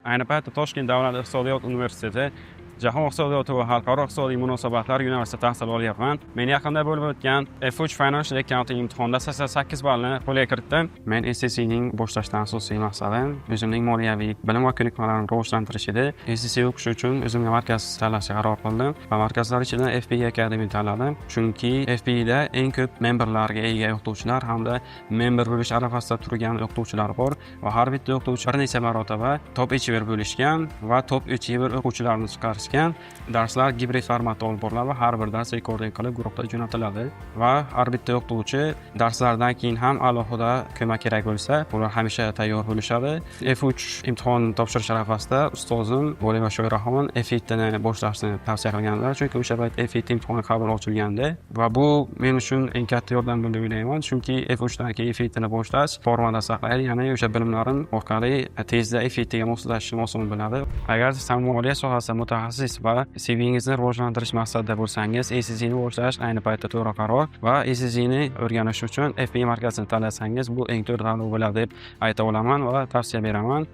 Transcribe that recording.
Ayni paytda Toshkent davlat iqtisodiyot universiteti Jahon iqtisodiyoti va xalqaro iqtisodiy munosabatlar yo'nalishida tahsil olyapman. Men yaqinda bo'lib o'tgan F3 Financial Accounting imtihonida 88 ballni qo'lga kiritdim. Men SSC'ning boshlashdan asosiy maqsadim o'zimning moliyaviy bilim va ko'nikmalarimni rivojlantirish edi. SSC o'qish uchun o'zimga markaz tanlashga qaror qildim va markazlar ichidan FBA Academy tanladim. Chunki FBA'da eng ko'p memberlarga ega o'qituvchilar hamda member bo'lish arafasida turgan o'qituvchilar bor va har bitta o'qituvchi bir necha marotaba top achiever bo'lishgan va top achiever o'quvchilarni chiqarish darslar gibrid formatda olib boriladi va har bir dars rekording qilib guruhda jo'natiladi va har bitta o'qituvchi darslardan keyin ham alohida ko'mak kerak bo'lsa ular hamisha tayyor bo'lishadi. F3 imtihon topshirish arafasida ustozim Bo'li va Shoiraxon F8 ni boshlashni tavsiya qilganlar, chunki o'sha payt F8 imtihoni qabul ochilgandi va bu men uchun eng katta yordam bo'ldi deb o'ylayman, chunki F3 dan keyin F8 ni boshlash formada saqlaydi, ya'ni o'sha bilimlarim orqali tezda F8 ga moslashishim oson bo'ladi. Agar siz moliya sohasida mutaxassis va CV'ingizni rivojlantirish maqsadida bo'lsangiz, SSC ni boshlash ayni paytda to'g'ri qaror va SSC ni o'rganish uchun FBA markazini tanlasangiz bu eng to'g'ri tanlov bo'ladi deb ayta olaman va tavsiya beraman.